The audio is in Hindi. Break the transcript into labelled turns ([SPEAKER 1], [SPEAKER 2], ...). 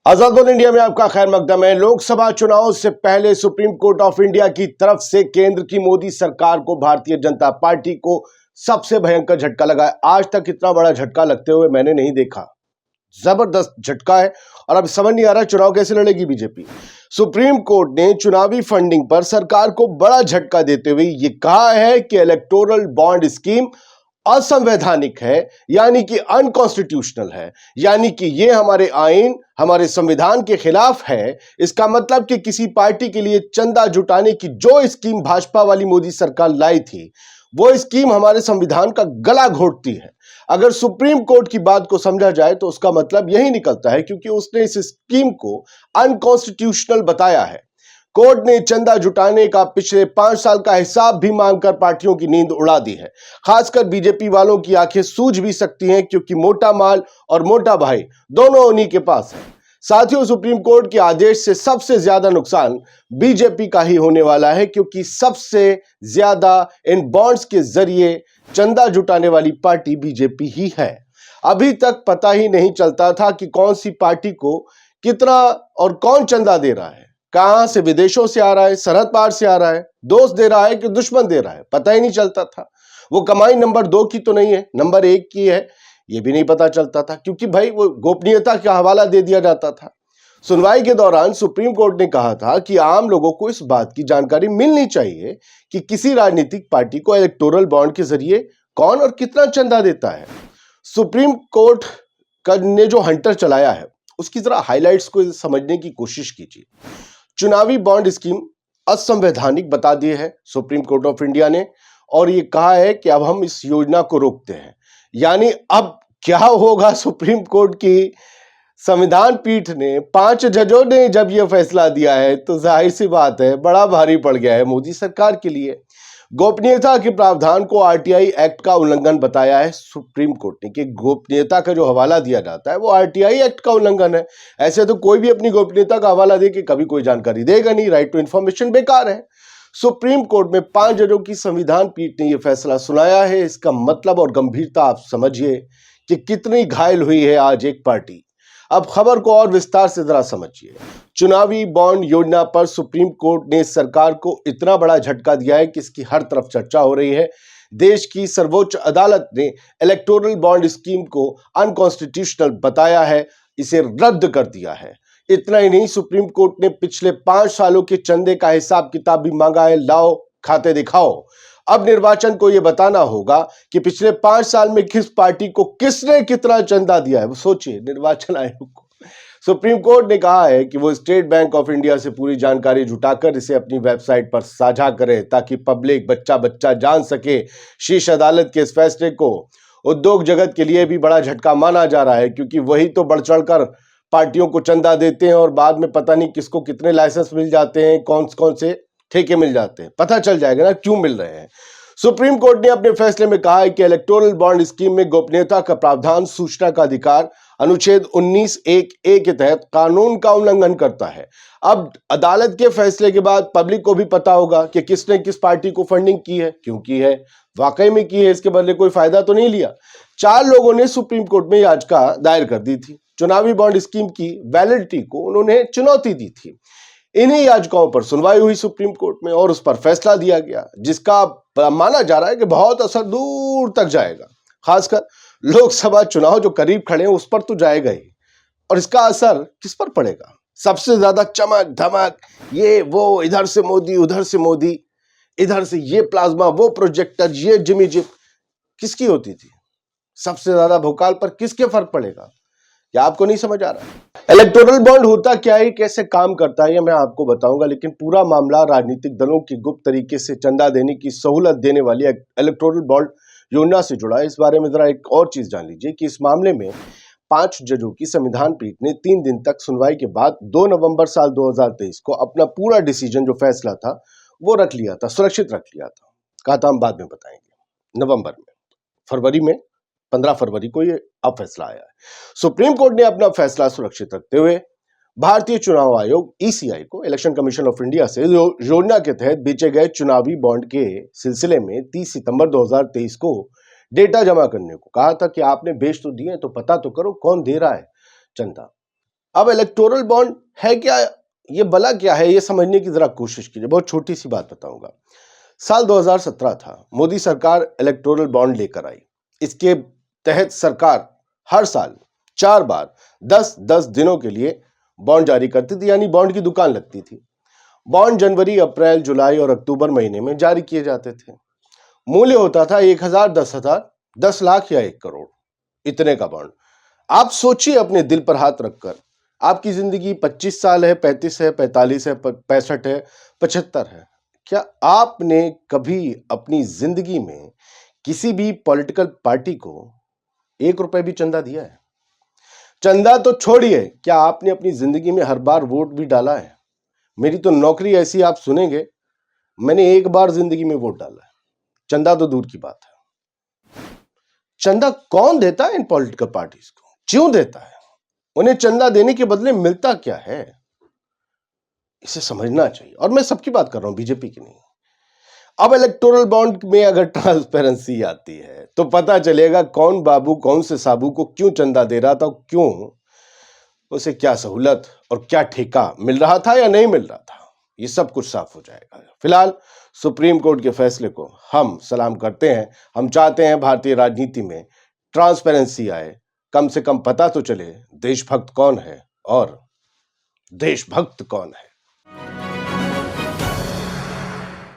[SPEAKER 1] आजाद बोल इंडिया में आपका खैर मकदम है। लोकसभा चुनाव से पहले सुप्रीम कोर्ट ऑफ इंडिया की तरफ से केंद्र की मोदी सरकार को भारतीय जनता पार्टी को सबसे भयंकर झटका लगा है। आज तक इतना बड़ा झटका लगते हुए मैंने नहीं देखा। जबरदस्त झटका है और अब समझ नहीं आ रहा चुनाव कैसे लड़ेगी बीजेपी। सुप्रीम कोर्ट ने चुनावी फंडिंग पर सरकार को बड़ा झटका देते हुए यह कहा है कि इलेक्टोरल बॉन्ड स्कीम असंवैधानिक है, यानी कि अनकॉन्स्टिट्यूशनल है, यानी कि यह हमारे आईन, हमारे संविधान के खिलाफ है। इसका मतलब कि किसी पार्टी के लिए चंदा जुटाने की जो स्कीम भाजपा वाली मोदी सरकार लाई थी, वो स्कीम हमारे संविधान का गला घोटती है। अगर सुप्रीम कोर्ट की बात को समझा जाए तो उसका मतलब यही निकलता है, क्योंकि उसने इस स्कीम को अनकॉन्स्टिट्यूशनल बताया है। कोर्ट ने चंदा जुटाने का पिछले 5 साल का हिसाब भी मांगकर पार्टियों की नींद उड़ा दी है। खासकर बीजेपी वालों की आंखें सूज भी सकती हैं, क्योंकि मोटा माल और मोटा भाई दोनों उन्हीं के पास है। साथियों, सुप्रीम कोर्ट के आदेश से सबसे ज्यादा नुकसान बीजेपी का ही होने वाला है, क्योंकि सबसे ज्यादा इन बॉन्ड्स के जरिए चंदा जुटाने वाली पार्टी बीजेपी ही है। अभी तक पता ही नहीं चलता था कि कौन सी पार्टी को कितना और कौन चंदा दे रहा है, कहां से, विदेशों से आ रहा है, सरहद पार से आ रहा है, दोस्त दे रहा है कि दुश्मन दे रहा है, पता ही नहीं चलता था। वो कमाई नंबर 2 की तो नहीं है, नंबर 1 की है, ये भी नहीं पता चलता था, क्योंकि भाई वो गोपनीयता का हवाला दे दिया जाता था। सुनवाई के दौरान सुप्रीम कोर्ट ने कहा था कि आम लोगों को इस बात की जानकारी मिलनी चाहिए कि किसी राजनीतिक पार्टी को इलेक्टोरल बॉन्ड के जरिए कौन और कितना चंदा देता है। सुप्रीम कोर्ट ने जो हंटर चलाया है उसकी जरा हाइलाइट्स को समझने की कोशिश कीजिए। चुनावी बॉन्ड स्कीम असंवैधानिक बता दी है सुप्रीम कोर्ट ऑफ इंडिया ने, और ये कहा है कि अब हम इस योजना को रोकते हैं। यानी अब क्या होगा, सुप्रीम कोर्ट की संविधान पीठ ने 5 जजों ने जब यह फैसला दिया है तो जाहिर सी बात है बड़ा भारी पड़ गया है मोदी सरकार के लिए। गोपनीयता के प्रावधान को आरटीआई एक्ट का उल्लंघन बताया है सुप्रीम कोर्ट ने, कि गोपनीयता का जो हवाला दिया जाता है वो आरटीआई एक्ट का उल्लंघन है। ऐसे तो कोई भी अपनी गोपनीयता का हवाला दे के कभी कोई जानकारी देगा नहीं, राइट टू इंफॉर्मेशन बेकार है। सुप्रीम कोर्ट में 5 जजों की संविधान पीठ ने यह फैसला सुनाया है। इसका मतलब और गंभीरता आप समझिए कि कितनी घायल हुई है आज एक पार्टी। अब खबर को और विस्तार से जरा समझिए। चुनावी बॉन्ड योजना पर सुप्रीम कोर्ट ने सरकार को इतना बड़ा झटका दिया है कि इसकी हर तरफ चर्चा हो रही है। देश की सर्वोच्च अदालत ने इलेक्टोरल बॉन्ड स्कीम को अनकॉन्स्टिट्यूशनल बताया है, इसे रद्द कर दिया है। इतना ही नहीं, सुप्रीम कोर्ट ने पिछले 5 सालों के चंदे का हिसाब किताब भी मांगा है। लाओ खाते दिखाओ। अब निर्वाचन को यह बताना होगा कि पिछले 5 साल में किस पार्टी को किसने कितना चंदा दिया है। वो सोचिए, निर्वाचन आयोग को सुप्रीम कोर्ट ने कहा है कि वो स्टेट बैंक ऑफ इंडिया से पूरी जानकारी जुटाकर इसे अपनी वेबसाइट पर साझा करे, ताकि पब्लिक बच्चा बच्चा जान सके। शीर्ष अदालत के इस फैसले को उद्योग जगत के लिए भी बड़ा झटका माना जा रहा है, क्योंकि वही तो बढ़ चढ़कर पार्टियों को चंदा देते हैं और बाद में पता नहीं किसको कितने लाइसेंस मिल जाते हैं, कौन कौन से ठेके मिल जाते हैं। पता चल जाएगा ना क्यों मिल रहे हैं। सुप्रीम कोर्ट ने अपने फैसले में कहा है कि इलेक्टोरल बॉन्ड स्कीम में गोपनीयता का प्रावधान सूचना का अधिकार अनुच्छेद 19(1)(a) के तहत कानून का उल्लंघन करता है। अब अदालत के फैसले के बाद पब्लिक को भी पता होगा कि किसने किस पार्टी को फंडिंग की है, क्यों की है, वाकई में की है, इसके बदले कोई फायदा तो नहीं लिया। 4 लोगों ने सुप्रीम कोर्ट में याचिका दायर कर दी थी। चुनावी बॉन्ड स्कीम की वैलिडिटी को उन्होंने चुनौती दी थी। इन्हीं याचिकाओं पर सुनवाई हुई सुप्रीम कोर्ट में और उस पर फैसला दिया गया, जिसका माना जा रहा है कि बहुत असर दूर तक जाएगा। खासकर लोकसभा चुनाव जो करीब खड़े हैं उस पर तो जाएगा ही। और इसका असर किस पर पड़ेगा? सबसे ज्यादा चमक धमक, ये वो, इधर से मोदी उधर से मोदी, इधर से ये प्लाज्मा वो प्रोजेक्टर, ये जिमी जिप, किसकी होती थी? सबसे ज्यादा भोकाल पर किसके फर्क पड़ेगा? क्या आपको नहीं समझ आ रहा है? इलेक्टोरल बॉन्ड होता क्या है, कैसे काम करता है, ये मैं आपको बताऊंगा, लेकिन पूरा मामला राजनीतिक दलों की गुप्त तरीके से चंदा देने की सहूलत देने वाली इलेक्टोरल बॉन्ड योजना से जुड़ा है। इस बारे में जरा एक और चीज जान लीजिए कि इस मामले में 5 जजों की संविधान पीठ ने 3 दिन तक सुनवाई के बाद 2 नवंबर साल 2023 को अपना पूरा डिसीजन, जो फैसला था, वो रख लिया था, सुरक्षित रख लिया था। कहा था हम बाद में बताएंगे। नवंबर में, फरवरी में 15 फरवरी को ये अब फैसला आया है। सुप्रीम कोर्ट ने अपना फैसला सुरक्षित रखते हुए भारतीय चुनाव आयोग ईसीआई को इलेक्शन कमीशन ऑफ इंडिया से योजना के तहत बेचे गए चुनावी बॉन्ड के सिलसिले में 30 सितंबर 2023 को डेटा जमा करने को कहा था कि आपने बेच तो दिए तो पता तो करो कौन दे रहा है चंदा। अब इलेक्टोरल बॉन्ड है क्या, ये भला क्या है, ये समझने की जरा कोशिश कीजिए। बहुत छोटी सी बात बताऊंगा। साल 2017 था, मोदी सरकार इलेक्टोरल बॉन्ड लेकर आई। इसके तहत सरकार हर साल 4 बार 10-10 दिनों के लिए बॉन्ड जारी करती थी, यानी बॉन्ड की दुकान लगती थी। बॉन्ड जनवरी, अप्रैल, जुलाई और अक्टूबर महीने में जारी किए जाते थे। मूल्य होता था 1,000, 10,000, 10 लाख या 1 करोड़, इतने का बॉन्ड। आप सोचिए अपने दिल पर हाथ रखकर, आपकी जिंदगी 25 साल है, 35 है, 45 है, 65 है, 75 है, क्या आपने कभी अपनी जिंदगी में किसी भी पॉलिटिकल पार्टी को 1 रुपए भी चंदा दिया है? चंदा तो छोड़िए, क्या आपने अपनी जिंदगी में हर बार वोट भी डाला है? मेरी तो नौकरी ऐसी, आप सुनेंगे, मैंने 1 बार जिंदगी में वोट डाला है। चंदा तो दूर की बात है। चंदा कौन देता है इन पॉलिटिकल पार्टीज को? क्यों देता है? उन्हें चंदा देने के बदले मिलता क्या है? इसे समझना चाहिए। और मैं सबकी बात कर रहा हूं, बीजेपी की नहीं। अब इलेक्टोरल बॉन्ड में अगर ट्रांसपेरेंसी आती है तो पता चलेगा कौन बाबू कौन से साबू को क्यों चंदा दे रहा था, और क्यों उसे क्या सहूलत और क्या ठेका मिल रहा था या नहीं मिल रहा था। ये सब कुछ साफ हो जाएगा। फिलहाल सुप्रीम कोर्ट के फैसले को हम सलाम करते हैं। हम चाहते हैं भारतीय राजनीति में ट्रांसपेरेंसी आए, कम से कम पता तो चले देशभक्त कौन है और देशभक्त कौन है।